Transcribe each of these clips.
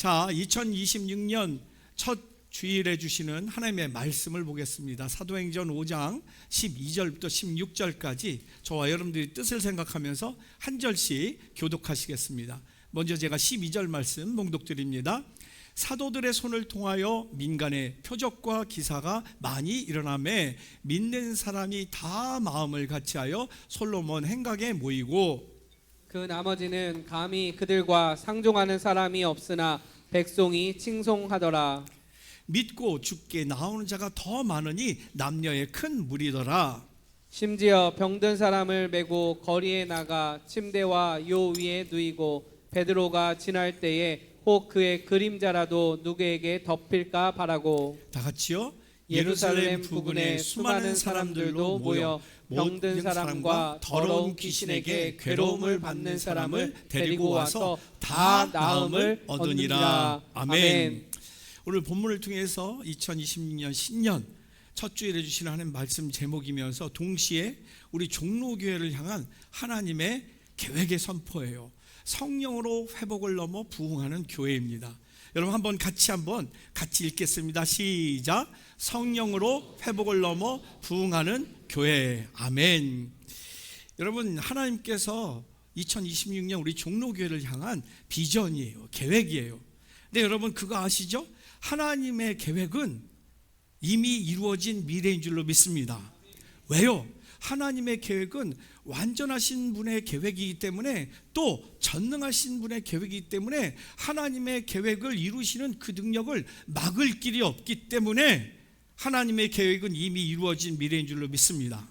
자, 2026년 첫 주일에 주시는 하나님의 말씀을 보겠습니다. 사도행전 5장 12절부터 16절까지 저와 여러분들이 뜻을 생각하면서 한 절씩 교독하시겠습니다. 먼저 제가 12절 말씀 봉독드립니다. 사도들의 손을 통하여 민간의 표적과 기사가 많이 일어나매 믿는 사람이 다 마음을 같이하여 솔로몬 행각에 모이고 그 나머지는 감히 그들과 상종하는 사람이 없으나 백성이 칭송하더라. 믿고 죽게 나오는 자가 더 많으니 남녀의 큰 무리더라. 심지어 병든 사람을 메고 거리에 나가 침대와 요 위에 누이고 베드로가 지날 때에 혹 그의 그림자라도 누구에게 덮일까 바라고. 다 같이요. 예루살렘 부근에 수많은 사람들도 모여 병든 사람과 더러운 귀신에게 괴로움을 받는 사람을 데리고 와서 다 나음을 얻으니라. 아멘. 오늘 본문을 통해서 2026년 신년 첫 주일에 주시는 하나님 말씀 제목이면서 동시에 우리 종로교회를 향한 하나님의 계획의 선포예요. 성령으로 회복을 넘어 부흥하는 교회입니다. 여러분 한번 같이 읽겠습니다. 시작. 성령으로 회복을 넘어 부흥하는 교회. 아멘. 여러분 하나님께서 2026년 우리 종로교회를 향한 비전이에요. 계획이에요. 근데 여러분 그거 아시죠? 하나님의 계획은 이미 이루어진 미래인 줄로 믿습니다. 왜요? 하나님의 계획은 완전하신 분의 계획이기 때문에 또 전능하신 분의 계획이기 때문에 하나님의 계획을 이루시는 그 능력을 막을 길이 없기 때문에 하나님의 계획은 이미 이루어진 미래인 줄로 믿습니다.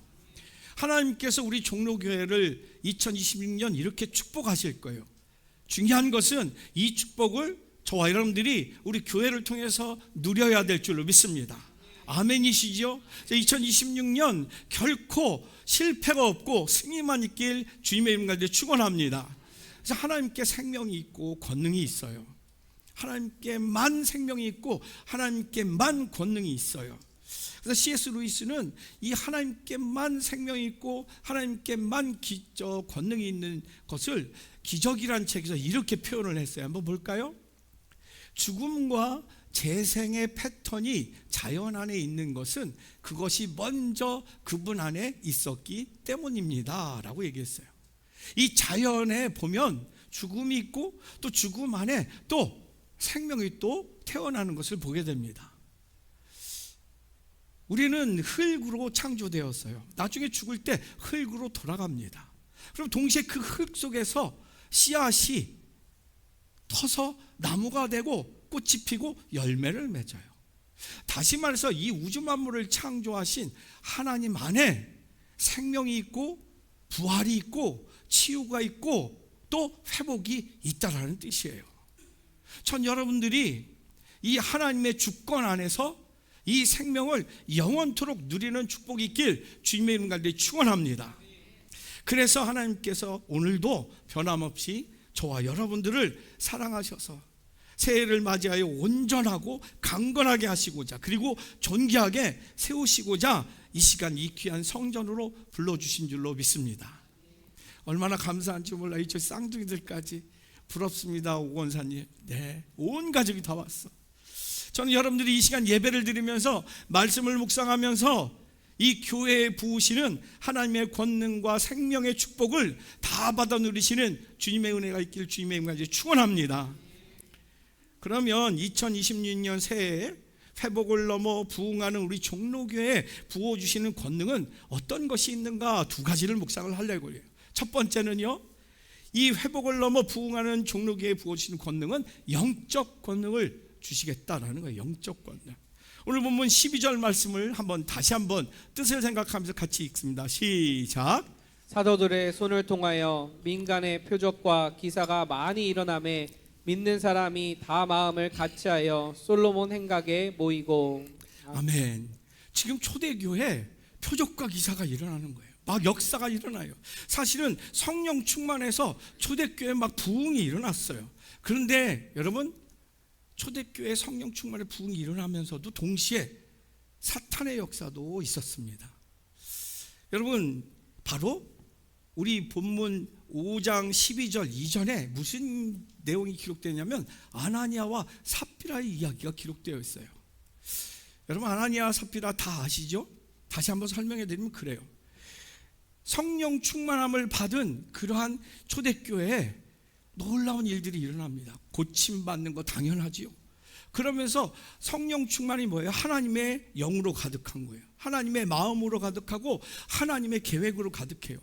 하나님께서 우리 종로교회를 2026년 이렇게 축복하실 거예요. 중요한 것은 이 축복을 저와 여러분들이 우리 교회를 통해서 누려야 될 줄로 믿습니다. 아멘이시죠? 2026년 결코 실패가 없고 승리만 있길 주님의 이름 가운데 축원합니다. 그래서 하나님께 생명이 있고 권능이 있어요. 하나님께만 생명이 있고 하나님께만 권능이 있어요. 그래서 C.S. 루이스는 이 하나님께만 생명이 있고 하나님께만 권능이 있는 것을 기적이라는 책에서 이렇게 표현을 했어요. 한번 볼까요? 죽음과 재생의 패턴이 자연 안에 있는 것은 그것이 먼저 그분 안에 있었기 때문입니다 라고 얘기했어요. 이 자연에 보면 죽음이 있고 또 죽음 안에 또 생명이 또 태어나는 것을 보게 됩니다. 우리는 흙으로 창조되었어요. 나중에 죽을 때 흙으로 돌아갑니다. 그럼 동시에 그 흙 속에서 씨앗이 터서 나무가 되고 꽃이 피고 열매를 맺어요. 다시 말해서 이 우주 만물을 창조하신 하나님 안에 생명이 있고 부활이 있고 치유가 있고 또 회복이 있다라는 뜻이에요. 전 여러분들이 이 하나님의 주권 안에서 이 생명을 영원토록 누리는 축복이 있길 주님의 이름 가운데 축원합니다. 그래서 하나님께서 오늘도 변함없이 저와 여러분들을 사랑하셔서 새해를 맞이하여 온전하고 강건하게 하시고자 그리고 존귀하게 세우시고자 이 시간 이 귀한 성전으로 불러주신 줄로 믿습니다. 얼마나 감사한지 몰라요. 저 쌍둥이들까지 부럽습니다. 오건사님. 네, 온 가족이 다 왔어. 저는 여러분들이 이 시간 예배를 드리면서 말씀을 묵상하면서 이 교회에 부으시는 하나님의 권능과 생명의 축복을 다 받아 누리시는 주님의 은혜가 있길 주님의 이름으로 축원합니다. 그러면 2026년 새해에 회복을 넘어 부흥하는 우리 종로교회에 부어주시는 권능은 어떤 것이 있는가 두 가지를 묵상을 하려고 해요. 첫 번째는요, 이 회복을 넘어 부흥하는 종로교회에 부어주시는 권능은 영적 권능을 주시겠다라는 거예요. 영적 권능. 오늘 본문 12절 말씀을 다시 한번 뜻을 생각하면서 같이 읽습니다. 시작. 사도들의 손을 통하여 민간의 표적과 기사가 많이 일어나매 믿는 사람이 다 마음을 같이하여 솔로몬 행각에 모이고. 아멘. 지금 초대교회 표적과 기사가 일어나는 거예요. 막 역사가 일어나요. 사실은 성령 충만해서 초대교회 막 부흥이 일어났어요. 그런데 여러분 초대교회 성령 충만의 부흥이 일어나면서도 동시에 사탄의 역사도 있었습니다. 여러분 바로 우리 본문 5장 12절 이전에 무슨 내용이 기록되냐면 아나니아와 삽비라의 이야기가 기록되어 있어요. 여러분, 아나니아 삽비라 다 아시죠? 다시 한번 설명해 드리면 그래요. 성령 충만함을 받은 그러한 초대교회에 놀라운 일들이 일어납니다. 고침받는 거 당연하지요. 그러면서 성령 충만이 뭐예요? 하나님의 영으로 가득한 거예요. 하나님의 마음으로 가득하고 하나님의 계획으로 가득해요.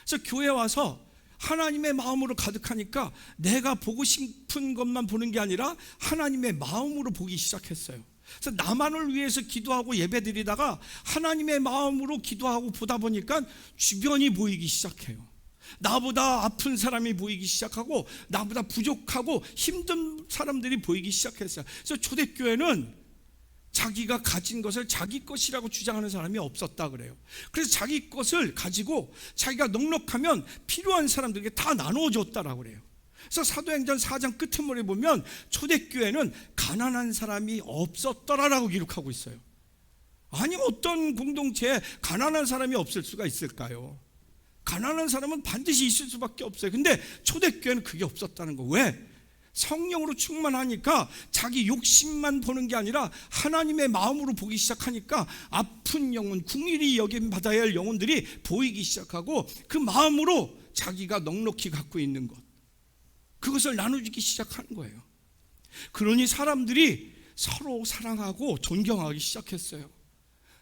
그래서 교회 와서 하나님의 마음으로 가득하니까 내가 보고 싶은 것만 보는 게 아니라 하나님의 마음으로 보기 시작했어요. 그래서 나만을 위해서 기도하고 예배드리다가 하나님의 마음으로 기도하고 보다 보니까 주변이 보이기 시작해요. 나보다 아픈 사람이 보이기 시작하고 나보다 부족하고 힘든 사람들이 보이기 시작했어요. 그래서 초대교회는 자기가 가진 것을 자기 것이라고 주장하는 사람이 없었다 그래요. 그래서 자기 것을 가지고 자기가 넉넉하면 필요한 사람들에게 다 나누어줬다라고 그래요. 그래서 사도행전 4장 끝머리에 보면 초대교회는 가난한 사람이 없었더라라고 기록하고 있어요. 아니, 어떤 공동체에 가난한 사람이 없을 수가 있을까요? 가난한 사람은 반드시 있을 수밖에 없어요. 근데 초대교회는 그게 없었다는 거. 왜? 성령으로 충만하니까 자기 욕심만 보는 게 아니라 하나님의 마음으로 보기 시작하니까 아픈 영혼, 궁일이 여김받아야 할 영혼들이 보이기 시작하고 그 마음으로 자기가 넉넉히 갖고 있는 것, 그것을 나눠주기 시작하는 거예요. 그러니 사람들이 서로 사랑하고 존경하기 시작했어요.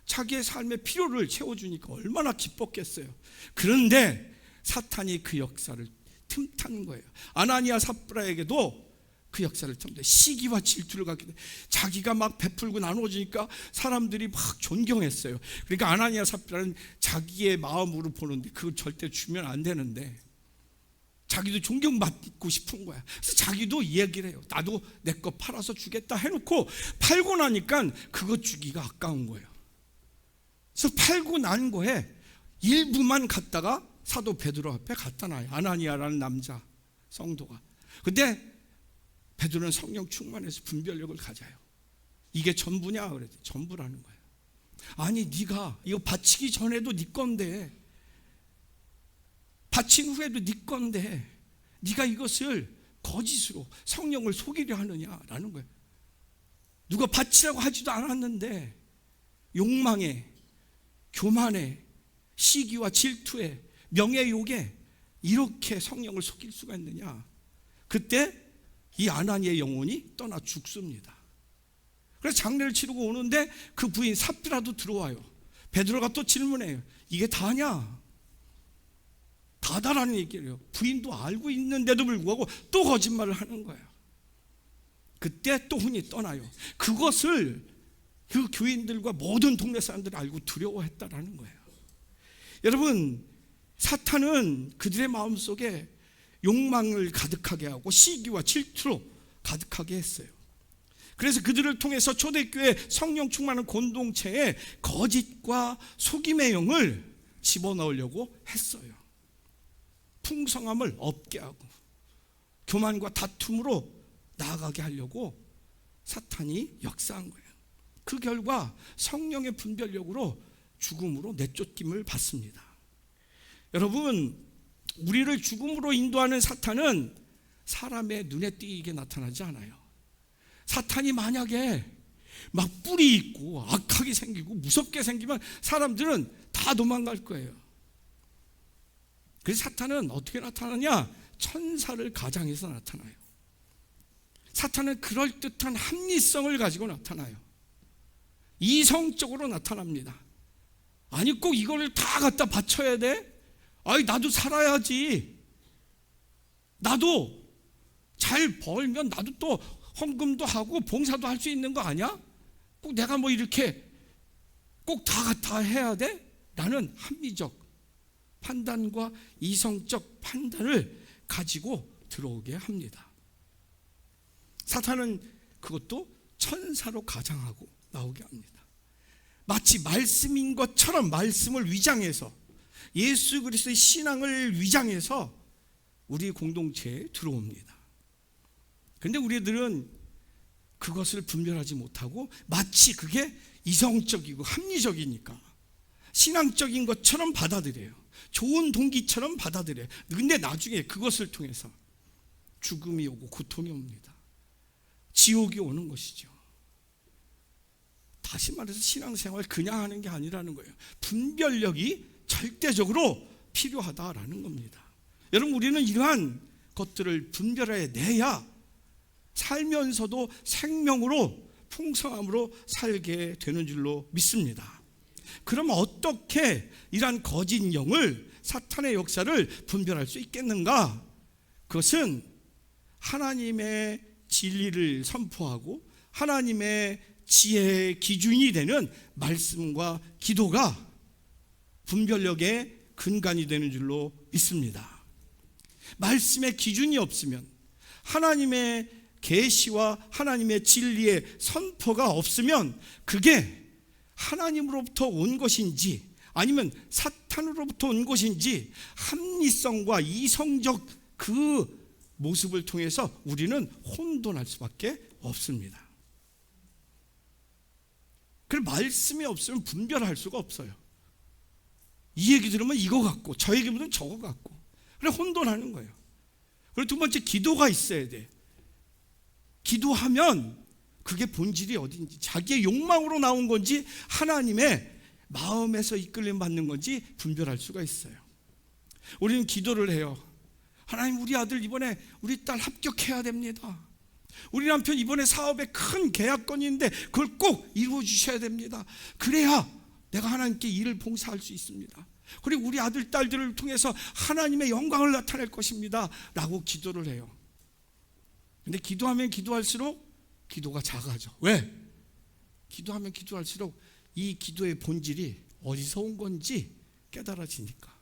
자기의 삶의 필요를 채워주니까 얼마나 기뻤겠어요. 그런데 사탄이 그 역사를 틈타는 거예요. 아나니아 삽비라에게도 그 역사를 틈타. 시기와 질투를 갖게 돼. 자기가 막 베풀고 나눠주니까 사람들이 막 존경했어요. 그러니까 아나니아 삽비라는 자기의 마음으로 보는데 그걸 절대 주면 안 되는데 자기도 존경받고 싶은 거야. 그래서 자기도 이야기를 해요. 나도 내 거 팔아서 주겠다 해놓고 팔고 나니까 그거 주기가 아까운 거예요. 그래서 팔고 난 거에 일부만 갖다가 사도 베드로 앞에 갖다 놔요. 아나니아라는 남자 성도가. 근데 베드로는 성령 충만해서 분별력을 가져요. 이게 전부냐? 그랬더니 전부라는 거예요. 아니, 네가 이거 바치기 전에도 네 건데, 바친 후에도 네 건데 네가 이것을 거짓으로 성령을 속이려 하느냐라는 거예요. 누가 바치라고 하지도 않았는데 욕망에, 교만에, 시기와 질투에, 명예욕에 이렇게 성령을 속일 수가 있느냐. 그때 이 아나니아의 영혼이 떠나 죽습니다. 그래서 장례를 치르고 오는데 그 부인 삽비라도 들어와요. 베드로가 또 질문해요. 이게 다냐? 다다라는 얘기를 해요. 부인도 알고 있는데도 불구하고 또 거짓말을 하는 거예요. 그때 또 혼이 떠나요. 그것을 그 교인들과 모든 동네 사람들이 알고 두려워했다라는 거예요. 여러분, 사탄은 그들의 마음속에 욕망을 가득하게 하고 시기와 질투로 가득하게 했어요. 그래서 그들을 통해서 초대교회 성령 충만한 공동체에 거짓과 속임의 영을 집어넣으려고 했어요. 풍성함을 없게 하고 교만과 다툼으로 나아가게 하려고 사탄이 역사한 거예요. 그 결과 성령의 분별력으로 죽음으로 내쫓김을 받습니다. 여러분, 우리를 죽음으로 인도하는 사탄은 사람의 눈에 띄게 나타나지 않아요. 사탄이 만약에 막 뿔이 있고 악하게 생기고 무섭게 생기면 사람들은 다 도망갈 거예요. 그래서 사탄은 어떻게 나타나냐? 천사를 가장해서 나타나요. 사탄은 그럴듯한 합리성을 가지고 나타나요. 이성적으로 나타납니다. 아니, 꼭 이거를 다 갖다 바쳐야 돼? 아니, 나도 살아야지. 나도 잘 벌면 나도 또 헌금도 하고 봉사도 할 수 있는 거 아니야? 꼭 내가 뭐 이렇게 꼭 다 갖다 해야 돼? 라는 합리적 판단과 이성적 판단을 가지고 들어오게 합니다. 사탄은 그것도 천사로 가장하고 나오게 합니다. 마치 말씀인 것처럼 말씀을 위장해서 예수 그리스도의 신앙을 위장해서 우리 공동체에 들어옵니다. 그런데 우리들은 그것을 분별하지 못하고 마치 그게 이성적이고 합리적이니까 신앙적인 것처럼 받아들여요. 좋은 동기처럼 받아들여요. 근데 나중에 그것을 통해서 죽음이 오고 고통이 옵니다. 지옥이 오는 것이죠. 다시 말해서 신앙생활 그냥 하는 게 아니라는 거예요. 분별력이 절대적으로 필요하다라는 겁니다. 여러분, 우리는 이러한 것들을 분별해 내야 살면서도 생명으로 풍성함으로 살게 되는 줄로 믿습니다. 그럼 어떻게 이러한 거짓 영을, 사탄의 역사를 분별할 수 있겠는가? 그것은 하나님의 진리를 선포하고 하나님의 지혜의 기준이 되는 말씀과 기도가 분별력의 근간이 되는 줄로 믿습니다. 말씀의 기준이 없으면, 하나님의 계시와 하나님의 진리의 선포가 없으면 그게 하나님으로부터 온 것인지 아니면 사탄으로부터 온 것인지 합리성과 이성적 그 모습을 통해서 우리는 혼돈할 수밖에 없습니다. 그 말씀이 없으면 분별할 수가 없어요. 이 얘기 들으면 이거 같고 저 얘기 들으면 저거 같고, 그래 혼돈하는 거예요. 그리고 두 번째, 기도가 있어야 돼. 기도하면 그게 본질이 어딘지, 자기의 욕망으로 나온 건지 하나님의 마음에서 이끌림 받는 건지 분별할 수가 있어요. 우리는 기도를 해요. 하나님, 우리 아들 이번에, 우리 딸 합격해야 됩니다. 우리 남편 이번에 사업에 큰 계약건이 있는데 그걸 꼭 이루어 주셔야 됩니다. 그래야 내가 하나님께 일을 봉사할 수 있습니다. 그리고 우리 아들 딸들을 통해서 하나님의 영광을 나타낼 것입니다 라고 기도를 해요. 근데 기도하면 기도할수록 기도가 작아져. 왜? 기도하면 기도할수록 이 기도의 본질이 어디서 온 건지 깨달아지니까.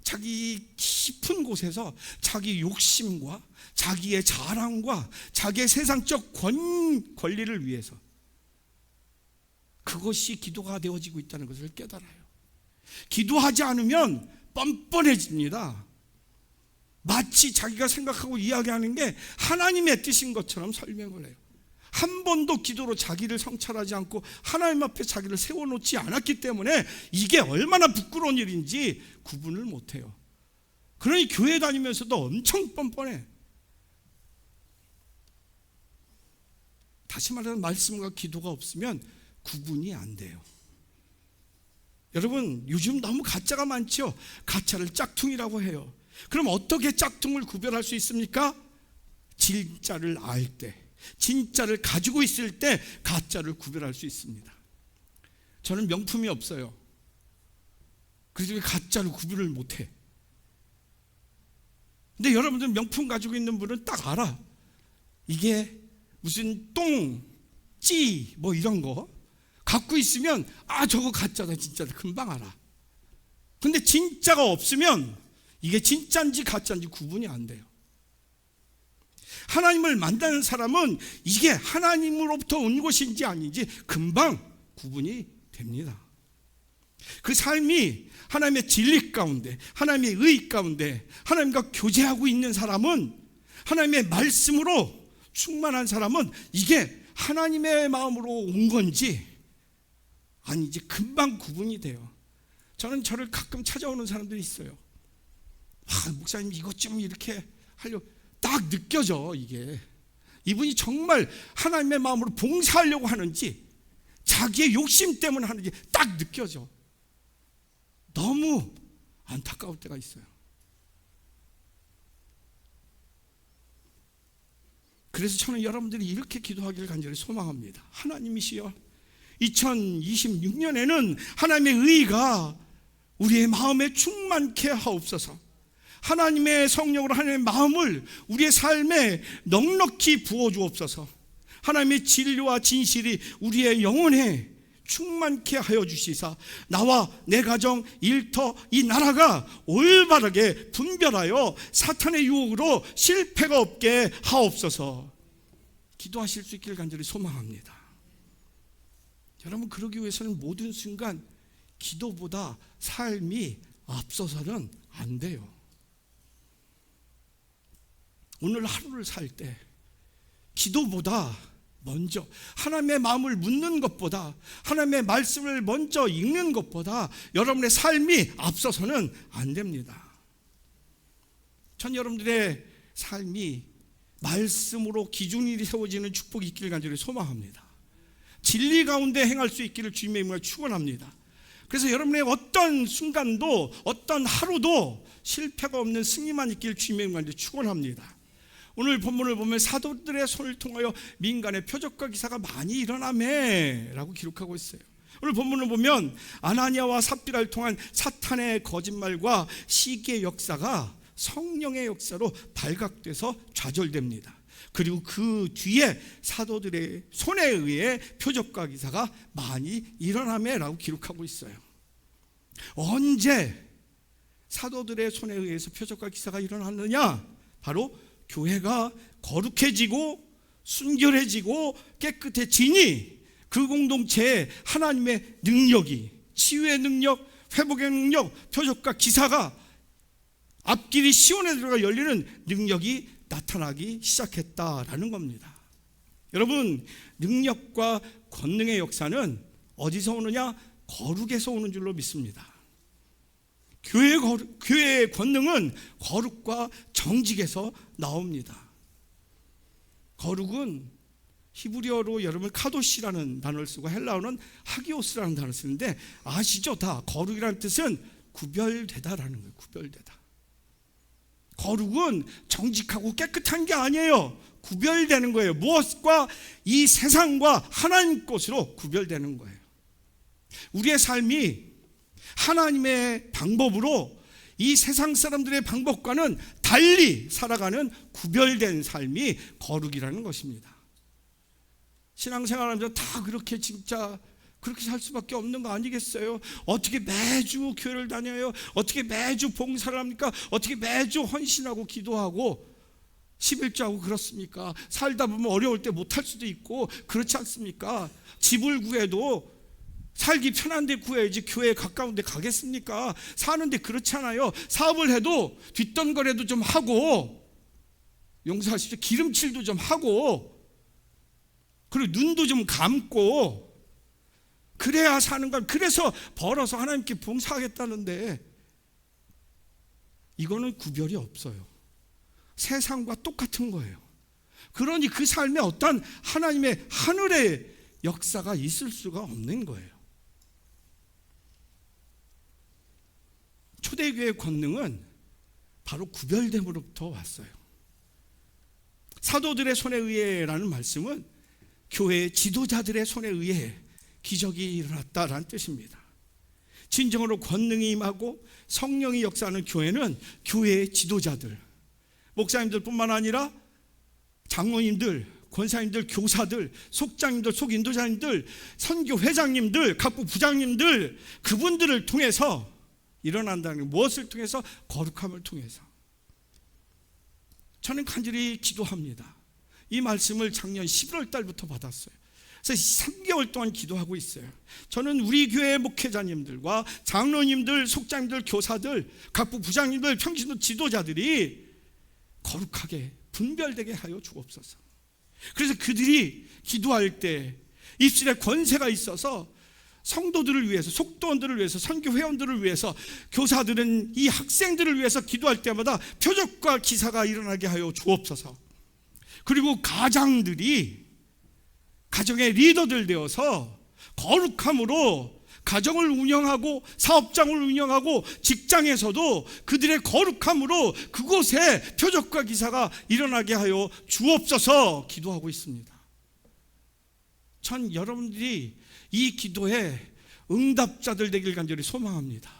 자기 깊은 곳에서 자기 욕심과 자기의 자랑과 자기의 세상적 권리를 위해서 그것이 기도가 되어지고 있다는 것을 깨달아요. 기도하지 않으면 뻔뻔해집니다. 마치 자기가 생각하고 이야기하는 게 하나님의 뜻인 것처럼 설명을 해요. 한 번도 기도로 자기를 성찰하지 않고 하나님 앞에 자기를 세워놓지 않았기 때문에 이게 얼마나 부끄러운 일인지 구분을 못해요. 그러니 교회 다니면서도 엄청 뻔뻔해. 다시 말하면 말씀과 기도가 없으면 구분이 안 돼요. 여러분, 요즘 너무 가짜가 많죠. 가짜를 짝퉁이라고 해요. 그럼 어떻게 짝퉁을 구별할 수 있습니까? 진짜를 알 때, 진짜를 가지고 있을 때 가짜를 구별할 수 있습니다. 저는 명품이 없어요. 그래서 가짜를 구별을 못해. 근데 여러분들 명품 가지고 있는 분은 딱 알아. 이게 무슨 똥, 찌, 뭐 이런 거 갖고 있으면 저거 가짜다 진짜다 금방 알아. 근데 진짜가 없으면 이게 진짜인지 가짜인지 구분이 안 돼요. 하나님을 만나는 사람은 이게 하나님으로부터 온 것인지 아닌지 금방 구분이 됩니다. 그 삶이 하나님의 진리 가운데, 하나님의 의 가운데 하나님과 교제하고 있는 사람은, 하나님의 말씀으로 충만한 사람은 이게 하나님의 마음으로 온 건지 아닌지 금방 구분이 돼요. 저를 가끔 찾아오는 사람들이 있어요. 목사님 이것 좀 이렇게 하려고, 딱 느껴져. 이게 이분이 정말 하나님의 마음으로 봉사하려고 하는지 자기의 욕심 때문에 하는지 딱 느껴져. 너무 안타까울 때가 있어요. 그래서 저는 여러분들이 이렇게 기도하기를 간절히 소망합니다. 하나님이시여, 2026년에는 하나님의 의가 우리의 마음에 충만케 하옵소서. 하나님의 성령으로 하나님의 마음을 우리의 삶에 넉넉히 부어주옵소서. 하나님의 진리와 진실이 우리의 영혼에 충만케 하여 주시사 나와 내 가정, 일터, 이 나라가 올바르게 분별하여 사탄의 유혹으로 실패가 없게 하옵소서. 기도하실 수 있기를 간절히 소망합니다. 여러분, 그러기 위해서는 모든 순간 기도보다 삶이 앞서서는 안 돼요. 오늘 하루를 살 때 기도보다 먼저 하나님의 마음을 묻는 것보다, 하나님의 말씀을 먼저 읽는 것보다 여러분의 삶이 앞서서는 안 됩니다. 전 여러분들의 삶이 말씀으로 기준이 세워지는 축복이 있기를 간절히 소망합니다. 진리 가운데 행할 수 있기를 주님의 이름으로 축원합니다. 그래서 여러분의 어떤 순간도, 어떤 하루도 실패가 없는 승리만 있기를 주님의 이름으로 축원합니다. 오늘 본문을 보면 사도들의 손을 통하여 민간의 표적과 기사가 많이 일어나매라고 기록하고 있어요. 오늘 본문을 보면 아나니아와 삽비라를 통한 사탄의 거짓말과 시기의 역사가 성령의 역사로 발각돼서 좌절됩니다. 그리고 그 뒤에 사도들의 손에 의해 표적과 기사가 많이 일어나매라고 기록하고 있어요. 언제 사도들의 손에 의해서 표적과 기사가 일어났느냐? 바로 교회가 거룩해지고 순결해지고 깨끗해지니 그 공동체에 하나님의 능력이, 치유의 능력, 회복의 능력, 표적과 기사가 앞길이 시온에 들어가 열리는 능력이 나타나기 시작했다라는 겁니다. 여러분, 능력과 권능의 역사는 어디서 오느냐? 거룩에서 오는 줄로 믿습니다. 교회의 권능은 거룩과 정직에서 나옵니다. 거룩은 히브리어로 여러분 카도시라는 단어를 쓰고 헬라어는 하기오스라는 단어를 쓰는데 아시죠? 다 거룩이라는 뜻은 구별되다라는 거예요. 구별되다. 거룩은 정직하고 깨끗한 게 아니에요. 구별되는 거예요. 무엇과? 이 세상과 하나님 것으로 구별되는 거예요. 우리의 삶이 하나님의 방법으로 이 세상 사람들의 방법과는 달리 살아가는 구별된 삶이 거룩이라는 것입니다. 신앙생활하면서 다 그렇게 진짜 그렇게 살 수밖에 없는 거 아니겠어요? 어떻게 매주 교회를 다녀요? 어떻게 매주 봉사를 합니까? 어떻게 매주 헌신하고 기도하고 11조하고 그렇습니까? 살다 보면 어려울 때 못할 수도 있고 그렇지 않습니까? 집을 구해도 살기 편한 데 구해야지 교회에 가까운 데 가겠습니까? 사는데 그렇지 않아요. 사업을 해도 뒷돈거래도 좀 하고, 용서하십시오, 기름칠도 좀 하고, 그리고 눈도 좀 감고 그래야 사는 건, 그래서 벌어서 하나님께 봉사하겠다는데 이거는 구별이 없어요. 세상과 똑같은 거예요. 그러니 그 삶에 어떤 하나님의 하늘의 역사가 있을 수가 없는 거예요. 초대교회의 권능은 바로 구별됨으로부터 왔어요. 사도들의 손에 의해라는 말씀은 교회의 지도자들의 손에 의해 기적이 일어났다라는 뜻입니다. 진정으로 권능이 임하고 성령이 역사하는 교회는 교회의 지도자들, 목사님들 뿐만 아니라 장로님들, 권사님들, 교사들, 속장님들, 속인도자님들, 선교회장님들, 각부 부장님들, 그분들을 통해서 일어난다는 게, 무엇을 통해서? 거룩함을 통해서. 저는 간절히 기도합니다. 이 말씀을 작년 11월 달부터 받았어요. 그래서 3개월 동안 기도하고 있어요. 저는 우리 교회 목회자님들과 장로님들, 속장님들, 교사들, 각부 부장님들, 평신도 지도자들이 거룩하게 분별되게 하여 주옵소서. 그래서 그들이 기도할 때 입술에 권세가 있어서 성도들을 위해서, 속도원들을 위해서, 선교회원들을 위해서, 교사들은 이 학생들을 위해서 기도할 때마다 표적과 기사가 일어나게 하여 주옵소서. 그리고 가장들이 가정의 리더들 되어서 거룩함으로 가정을 운영하고 사업장을 운영하고 직장에서도 그들의 거룩함으로 그곳에 표적과 기사가 일어나게 하여 주옵소서 기도하고 있습니다. 전 여러분들이 이 기도에 응답자들 되길 간절히 소망합니다.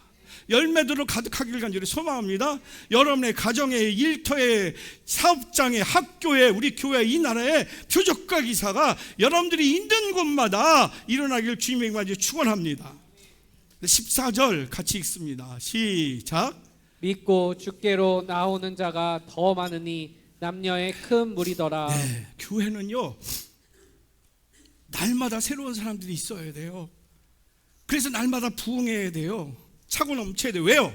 열매들로 가득하기를 간절히 소망합니다. 여러분의 가정에, 일터에, 사업장에, 학교에, 우리 교회, 이 나라에 표적과 기사가 여러분들이 있는 곳마다 일어나기를 주님의 이름으로 축원합니다. 14절 같이 읽습니다. 시작. 믿고 주께로 나오는 자가 더 많으니 남녀의 큰 무리더라. 네, 교회는요 날마다 새로운 사람들이 있어야 돼요. 그래서 날마다 부흥해야 돼요. 차고 넘쳐야 돼요. 왜요?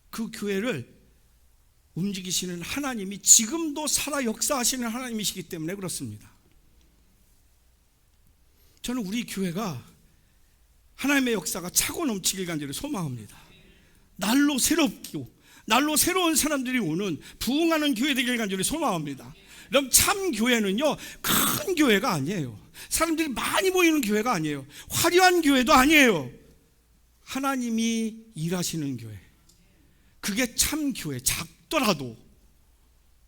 그 교회를 움직이시는 하나님이 지금도 살아 역사하시는 하나님이시기 때문에 그렇습니다. 저는 우리 교회가 하나님의 역사가 차고 넘치길 간절히 소망합니다. 날로 새롭고 날로 새로운 사람들이 오는 부흥하는 교회 되길 간절히 소망합니다. 그럼 참 교회는요, 큰 교회가 아니에요. 사람들이 많이 모이는 교회가 아니에요. 화려한 교회도 아니에요. 하나님이 일하시는 교회, 그게 참 교회. 작더라도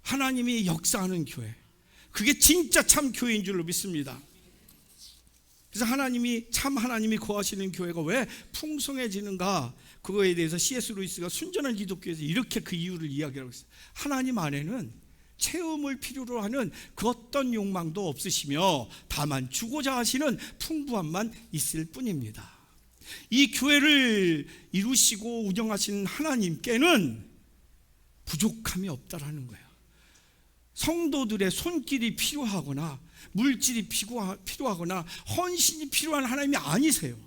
하나님이 역사하는 교회, 그게 진짜 참 교회인 줄로 믿습니다. 그래서 하나님이 거하시는 교회가 왜 풍성해지는가, 그거에 대해서 C.S. 루이스가 순전한 기독교에서 이렇게 그 이유를 이야기하고 있어요. 하나님 안에는 체험을 필요로 하는 그 어떤 욕망도 없으시며 다만 주고자 하시는 풍부함만 있을 뿐입니다. 이 교회를 이루시고 운영하신 하나님께는 부족함이 없다라는 거예요. 성도들의 손길이 필요하거나 물질이 필요하거나 헌신이 필요한 하나님이 아니세요.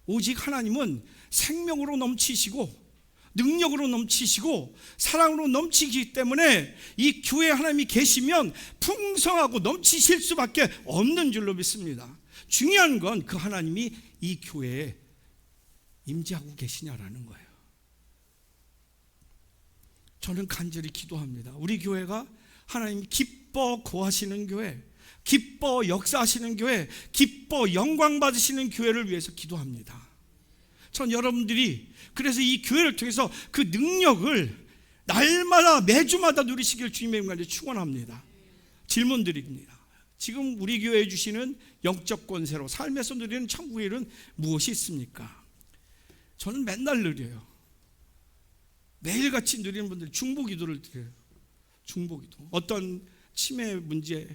오직 하나님은 생명으로 넘치시고 능력으로 넘치시고 사랑으로 넘치기 때문에 이 교회에 하나님이 계시면 풍성하고 넘치실 수밖에 없는 줄로 믿습니다. 중요한 건 그 하나님이 이 교회에 임재하고 계시냐라는 거예요. 저는 간절히 기도합니다. 우리 교회가 하나님이 기뻐 거하시는 교회, 기뻐 역사하시는 교회, 기뻐 영광 받으시는 교회를 위해서 기도합니다. 전 여러분들이 그래서 이 교회를 통해서 그 능력을 날마다 매주마다 누리시길 주님의 이름으로 축원합니다. 질문 드립니다. 지금 우리 교회에 주시는 영적 권세로 삶에서 누리는 천국의 일은 무엇이 있습니까? 저는 맨날 누려요. 매일같이 누리는 분들 중보기도를 드려요. 중보기도. 어떤 치매 문제,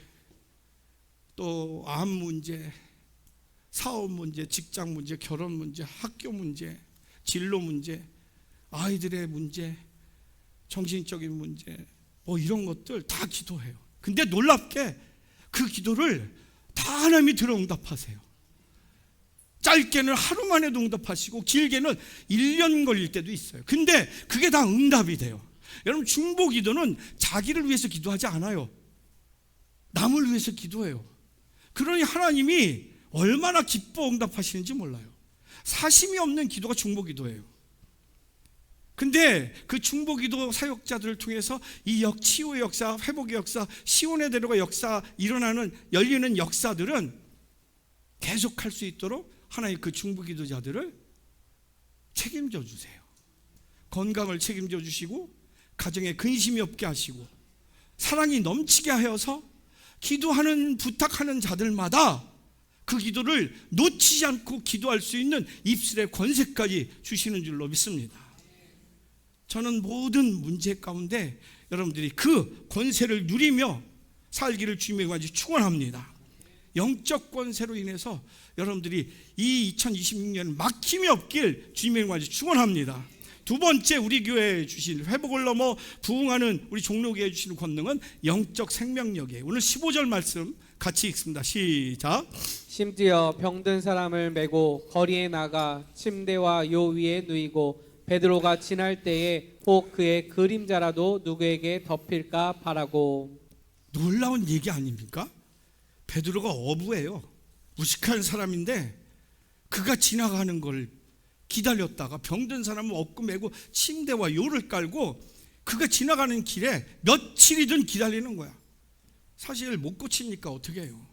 또 암 문제, 사업 문제, 직장 문제, 결혼 문제, 학교 문제, 진로 문제, 아이들의 문제, 정신적인 문제, 뭐 이런 것들 다 기도해요. 근데 놀랍게 그 기도를 다 하나님이 들어 응답하세요. 짧게는 하루 만에도 응답하시고 길게는 1년 걸릴 때도 있어요. 근데 그게 다 응답이 돼요. 여러분, 중보기도는 자기를 위해서 기도하지 않아요. 남을 위해서 기도해요. 그러니 하나님이 얼마나 기뻐 응답하시는지 몰라요. 사심이 없는 기도가 중보기도예요. 근데 그 중보기도 사역자들을 통해서 이 치유의 역사, 회복의 역사, 시온의 대로가 역사 일어나는 열리는 역사들은 계속할 수 있도록 하나님 그 중보기도자들을 책임져 주세요. 건강을 책임져 주시고 가정에 근심이 없게 하시고 사랑이 넘치게 하여서 기도하는 부탁하는 자들마다 그 기도를 놓치지 않고 기도할 수 있는 입술의 권세까지 주시는 줄로 믿습니다. 저는 모든 문제 가운데 여러분들이 그 권세를 누리며 살기를 주님의 관계 축원합니다. 영적 권세로 인해서 여러분들이 이 2026년 막힘이 없길 주님의 관계 축원합니다. 두 번째, 우리 교회에 주신 회복을 넘어 부흥하는 우리 종로교회에 주시는 권능은 영적 생명력이에요. 오늘 15절 말씀 같이 읽습니다. 시작. 심지어 병든 사람을 메고 거리에 나가 침대와 요 위에 누이고 베드로가 지날 때에 혹 그의 그림자라도 누구에게 덮일까 바라고. 놀라운 얘기 아닙니까? 베드로가 어부예요. 무식한 사람인데 그가 지나가는 걸 기다렸다가 병든 사람을 업고 메고 침대와 요를 깔고 그가 지나가는 길에 며칠이든 기다리는 거야. 사실 못 고치니까 어떻게 해요?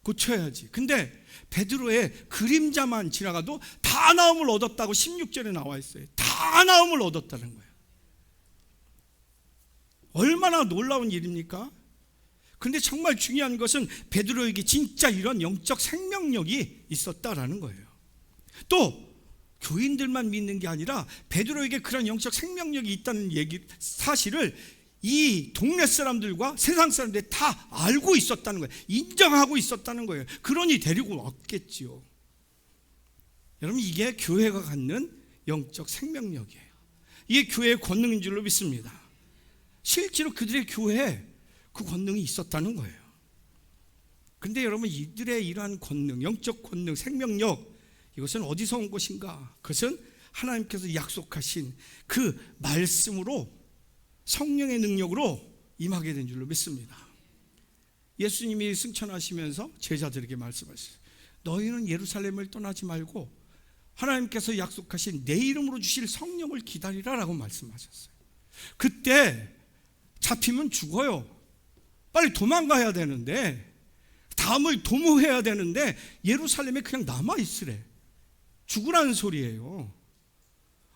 고쳐야지. 근데 베드로의 그림자만 지나가도 다 나음을 얻었다고 16절에 나와 있어요. 다 나음을 얻었다는 거예요. 얼마나 놀라운 일입니까? 근데 정말 중요한 것은 베드로에게 진짜 이런 영적 생명력이 있었다라는 거예요. 또 교인들만 믿는 게 아니라 베드로에게 그런 영적 생명력이 있다는 사실을 이 동네 사람들과 세상 사람들이 다 알고 있었다는 거예요. 인정하고 있었다는 거예요. 그러니 데리고 왔겠지요. 여러분, 이게 교회가 갖는 영적 생명력이에요. 이게 교회의 권능인 줄로 믿습니다. 실제로 그들의 교회에 그 권능이 있었다는 거예요. 근데 여러분, 이들의 이러한 권능, 영적 권능, 생명력, 이것은 어디서 온 것인가? 그것은 하나님께서 약속하신 그 말씀으로, 성령의 능력으로 임하게 된 줄로 믿습니다. 예수님이 승천하시면서 제자들에게 말씀하셨어요. 너희는 예루살렘을 떠나지 말고 하나님께서 약속하신 내 이름으로 주실 성령을 기다리라라고 말씀하셨어요. 그때 잡히면 죽어요. 빨리 도망가야 되는데, 다음을 도모해야 되는데 예루살렘에 그냥 남아있으래. 죽으라는 소리예요.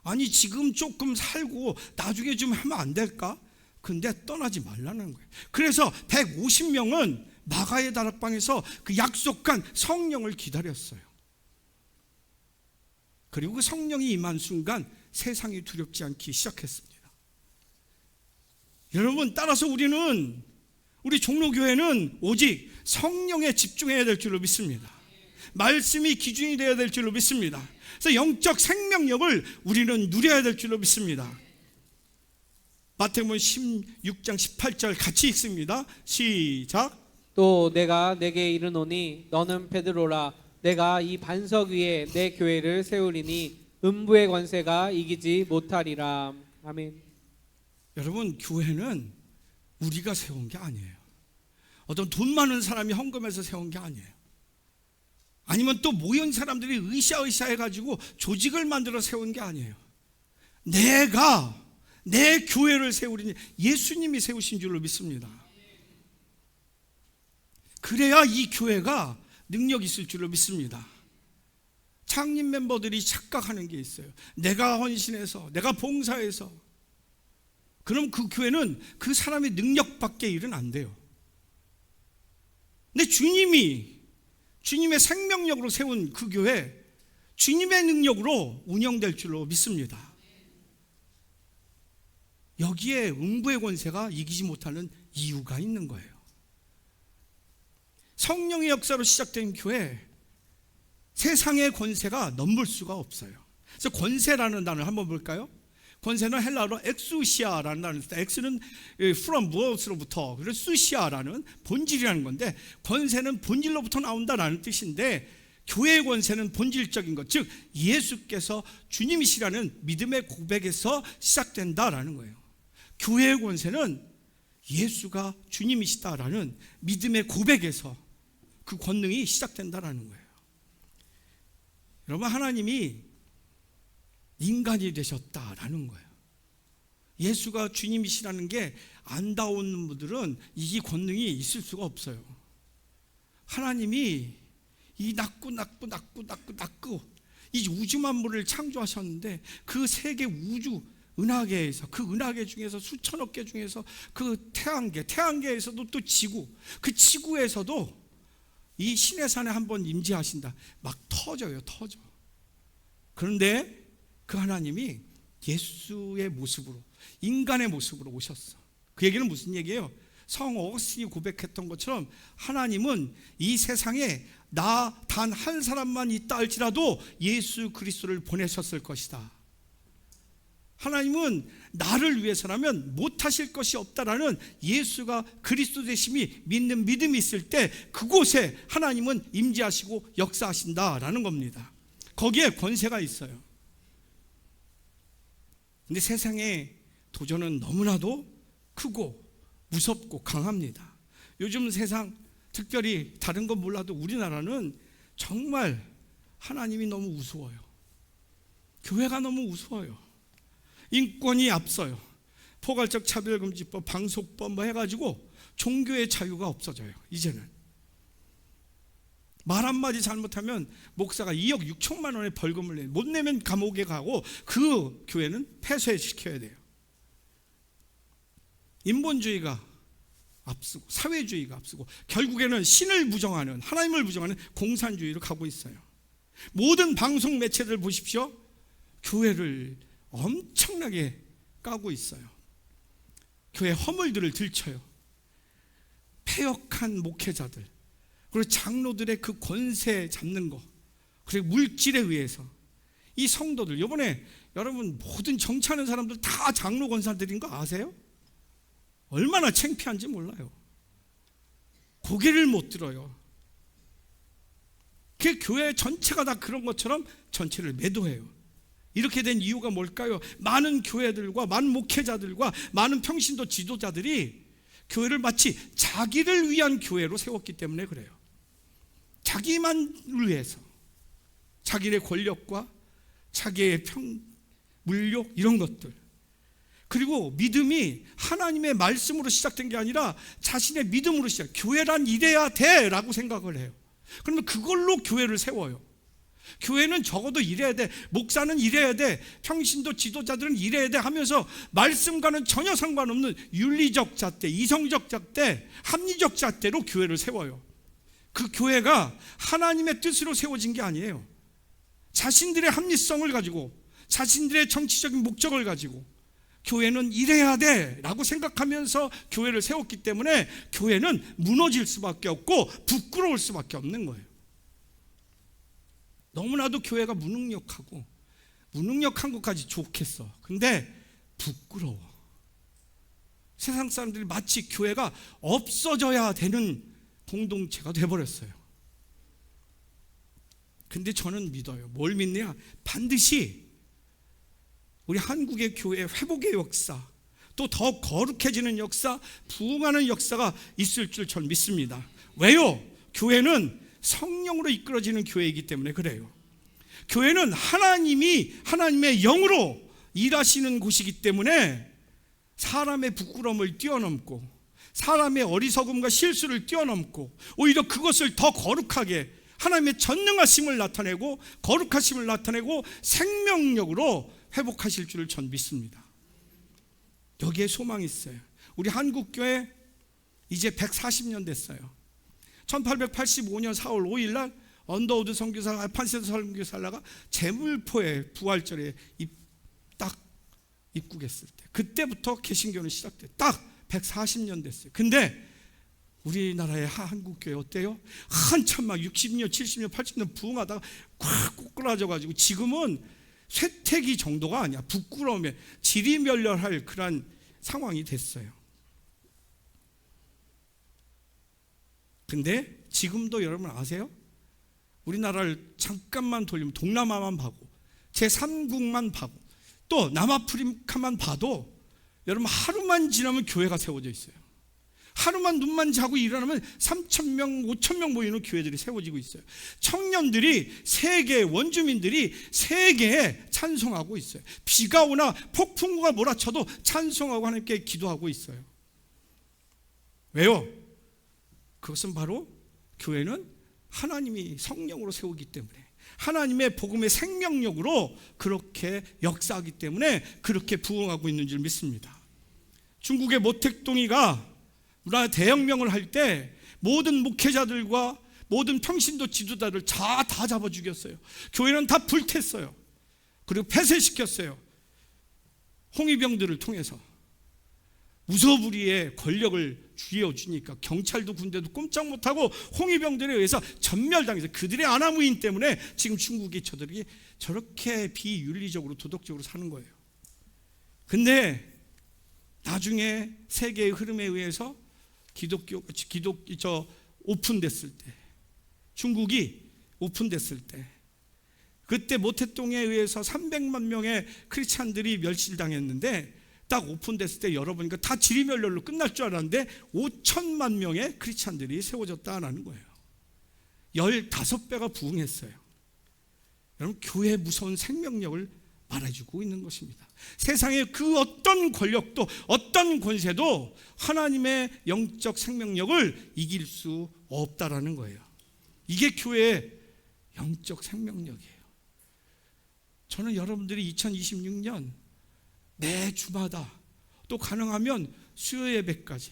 아니 지금 조금 살고 나중에 좀 하면 안 될까? 근데 떠나지 말라는 거예요. 그래서 150명은 마가의 다락방에서 그 약속한 성령을 기다렸어요. 그리고 그 성령이 임한 순간 세상이 두렵지 않기 시작했습니다. 여러분, 따라서 우리 종로교회는 오직 성령에 집중해야 될 줄로 믿습니다. 말씀이 기준이 되어야 될 줄로 믿습니다. 그래서 영적 생명력을 우리는 누려야 될 줄로 믿습니다. 마태복음 16장 18절 같이 읽습니다. 시작. 또 내가 내게 이르노니 너는 베드로라. 내가 이 반석 위에 내 교회를 세우리니 음부의 권세가 이기지 못하리라. 아멘. 여러분, 교회는 우리가 세운 게 아니에요. 어떤 돈 많은 사람이 헌금해서 세운 게 아니에요. 아니면 또 모인 사람들이 으쌰으쌰 해가지고 조직을 만들어 세운 게 아니에요. 내가 내 교회를 세우리니 예수님이 세우신 줄로 믿습니다. 그래야 이 교회가 능력 있을 줄로 믿습니다. 창립 멤버들이 착각하는 게 있어요. 내가 헌신해서, 내가 봉사해서, 그럼 그 교회는 그 사람의 능력밖에 일은 안 돼요. 근데 주님의 생명력으로 세운 그 교회, 주님의 능력으로 운영될 줄로 믿습니다. 여기에 음부의 권세가 이기지 못하는 이유가 있는 거예요. 성령의 역사로 시작된 교회, 세상의 권세가 넘볼 수가 없어요. 그래서 권세라는 단어를 한번 볼까요? 권세는 헬라어로 엑수시아라는 단어입니다. 엑스는 from 무엇으로부터, 그리고 수시아라는 본질이라는 건데, 권세는 본질로부터 나온다라는 뜻인데, 교회의 권세는 본질적인 것, 즉 예수께서 주님이시라는 믿음의 고백에서 시작된다라는 거예요. 교회의 권세는 예수가 주님이시다라는 믿음의 고백에서 그 권능이 시작된다라는 거예요. 여러분, 하나님이 인간이 되셨다라는 거예요. 예수가 주님이시라는 게 안다온 분들은 이 권능이 있을 수가 없어요. 하나님이 이 낳고 이 우주 만물을 창조하셨는데, 그 세계 우주 은하계에서, 그 은하계 중에서 수천억 개 중에서 그 태양계에서도 또 지구, 그 지구에서도 이 신의 산에 한번 임재하신다. 막 터져. 그런데 그 하나님이 예수의 모습으로, 인간의 모습으로 오셨어. 그 얘기는 무슨 얘기예요? 성 어거스틴이 고백했던 것처럼 하나님은 이 세상에 나 단 한 사람만 있다 할지라도 예수 그리스도를 보내셨을 것이다. 하나님은 나를 위해서라면 못하실 것이 없다라는 예수가 그리스도 되심이 믿는 믿음이 있을 때 그곳에 하나님은 임재하시고 역사하신다라는 겁니다. 거기에 권세가 있어요. 근데 세상의 도전은 너무나도 크고 무섭고 강합니다. 요즘 세상, 특별히 다른 건 몰라도 우리나라는 정말 하나님이 너무 우스워요. 교회가 너무 우스워요. 인권이 앞서요. 포괄적 차별금지법, 방송법 뭐 해가지고 종교의 자유가 없어져요. 이제는 말 한마디 잘못하면 목사가 2억 6천만 원의 벌금을 내요. 못 내면 감옥에 가고 그 교회는 폐쇄시켜야 돼요. 인본주의가 앞서고 사회주의가 앞서고 결국에는 신을 부정하는, 하나님을 부정하는 공산주의로 가고 있어요. 모든 방송 매체들 보십시오. 교회를 엄청나게 까고 있어요. 교회 허물들을 들춰요. 패역한 목회자들, 그리고 장로들의 그 권세 잡는 거, 그리고 물질에 의해서 이 성도들, 이번에 여러분 모든 정치하는 사람들 다 장로 권사들인 거 아세요? 얼마나 창피한지 몰라요. 고개를 못 들어요. 그 교회 전체가 다 그런 것처럼 전체를 매도해요. 이렇게 된 이유가 뭘까요? 많은 교회들과 많은 목회자들과 많은 평신도 지도자들이 교회를 마치 자기를 위한 교회로 세웠기 때문에 그래요. 자기만을 위해서, 자기의 권력과 자기의 물욕 이런 것들, 그리고 믿음이 하나님의 말씀으로 시작된 게 아니라 자신의 믿음으로 시작. 교회란 이래야 돼 라고 생각을 해요. 그러면 그걸로 교회를 세워요. 교회는 적어도 이래야 돼, 목사는 이래야 돼, 평신도 지도자들은 이래야 돼 하면서 말씀과는 전혀 상관없는 윤리적 잣대, 이성적 잣대, 합리적 잣대로 교회를 세워요. 그 교회가 하나님의 뜻으로 세워진 게 아니에요. 자신들의 합리성을 가지고, 자신들의 정치적인 목적을 가지고 교회는 이래야 돼 라고 생각하면서 교회를 세웠기 때문에 교회는 무너질 수밖에 없고 부끄러울 수밖에 없는 거예요. 너무나도 교회가 무능력하고, 무능력한 것까지 좋겠어. 근데 부끄러워. 세상 사람들이 마치 교회가 없어져야 되는 공동체가 돼버렸어요. 근데 저는 믿어요. 뭘 믿느냐? 반드시 우리 한국의 교회 회복의 역사, 또 더 거룩해지는 역사, 부흥하는 역사가 있을 줄 저는 믿습니다. 왜요? 교회는 성령으로 이끌어지는 교회이기 때문에 그래요. 교회는 하나님의 영으로 일하시는 곳이기 때문에 사람의 부끄러움을 뛰어넘고, 사람의 어리석음과 실수를 뛰어넘고, 오히려 그것을 더 거룩하게 하나님의 전능하심을 나타내고, 거룩하심을 나타내고 생명력으로 회복하실 줄을 전 믿습니다. 여기에 소망이 있어요. 우리 한국교회 이제 140년 됐어요. 1885년 4월 5일 날 언더우드 선교사, 알판세드 선교사가 제물포의 부활절에 딱 입국했을 때, 그때부터 개신교는 시작돼. 딱 140년 됐어요. 근데 우리나라의 한국교회 어때요? 한참 막 60년, 70년, 80년 부흥하다가 꽉 꼬꾸라져가지고 지금은 쇠퇴기 정도가 아니야. 부끄러움에 지리멸렬할 그런 상황이 됐어요. 근데 지금도 여러분 아세요? 우리나라를 잠깐만 돌리면 동남아만 봐고, 제3국만 봐고, 또 남아프리카만 봐도 여러분 하루만 지나면 교회가 세워져 있어요. 하루만 눈만 자고 일어나면 3,000명, 5,000명 모이는 교회들이 세워지고 있어요. 청년들이, 세계 원주민들이 세계에 찬송하고 있어요. 비가 오나 폭풍우가 몰아쳐도 찬송하고 하나님께 기도하고 있어요. 왜요? 그것은 바로 교회는 하나님이 성령으로 세우기 때문에, 하나님의 복음의 생명력으로 그렇게 역사하기 때문에 그렇게 부흥하고 있는 줄 믿습니다. 중국의 모택동이가 우리나라 대혁명을 할 때 모든 목회자들과 모든 평신도 지도자들 다 잡아 죽였어요. 교회는 다 불탔어요. 그리고 폐쇄시켰어요. 홍위병들을 통해서 무소불위의 권력을 쥐어주니까 경찰도 군대도 꼼짝 못하고 홍위병들에 의해서 전멸당해서, 그들의 아나무인 때문에 지금 중국이 저렇게 비윤리적으로 도덕적으로 사는 거예요. 근데 나중에 세계의 흐름에 의해서 오픈됐을 때, 중국이 오픈됐을 때, 그때 모택동에 의해서 300만 명의 크리스찬들이 멸실당했는데, 딱 오픈됐을 때 열어보니까 다 지리멸렬로 끝날 줄 알았는데 5천만 명의 크리스찬들이 세워졌다는 거예요. 15배가 부흥했어요. 여러분, 교회의 무서운 생명력을 말해주고 있는 것입니다. 세상의 그 어떤 권력도, 어떤 권세도 하나님의 영적 생명력을 이길 수 없다라는 거예요. 이게 교회의 영적 생명력이에요. 저는 여러분들이 2026년 매 주마다, 또 가능하면 수요 예배까지,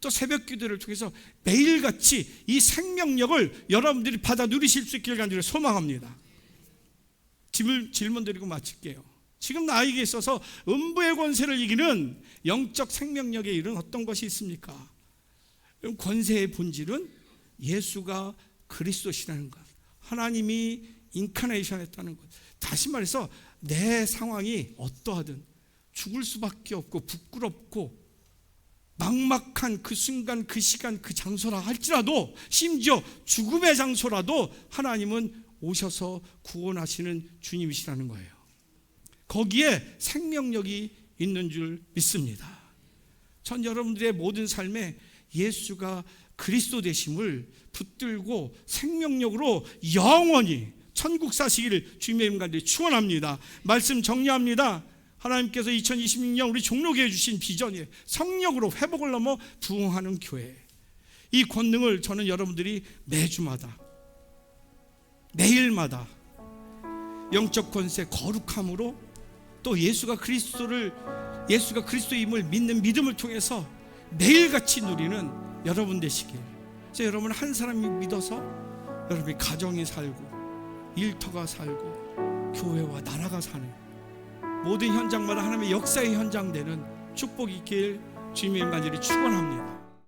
또 새벽 기도를 통해서 매일같이 이 생명력을 여러분들이 받아 누리실 수 있기를 간절히 소망합니다. 질문 드리고 마칠게요. 지금 나에게 있어서 음부의 권세를 이기는 영적 생명력의 일은 어떤 것이 있습니까? 권세의 본질은 예수가 그리스도시라는 것, 하나님이 인카네이션 했다는 것. 다시 말해서 내 상황이 어떠하든 죽을 수밖에 없고 부끄럽고 막막한 그 순간, 그 시간, 그 장소라 할지라도, 심지어 죽음의 장소라도 하나님은 오셔서 구원하시는 주님이시라는 거예요. 거기에 생명력이 있는 줄 믿습니다. 전 여러분들의 모든 삶에 예수가 그리스도 되심을 붙들고 생명력으로 영원히 천국 사시기를 주님의 이름 간절히 축원합니다. 말씀 정리합니다. 하나님께서 2026년 우리 종로교회 주신 비전이에요. 성령으로 회복을 넘어 부흥하는 교회. 이 권능을 저는 여러분들이 매주마다, 매일마다 영적 권세, 거룩함으로 또 예수가 그리스도임을 믿는 믿음을 통해서 매일같이 누리는 여러분 되시길. 그래서 여러분 한 사람이 믿어서 여러분이 가정이 살고 일터가 살고 교회와 나라가 사는 모든 현장마다 하나님의 역사의 현장 되는 축복이 있길 주님의 이름 간절히 축원합니다.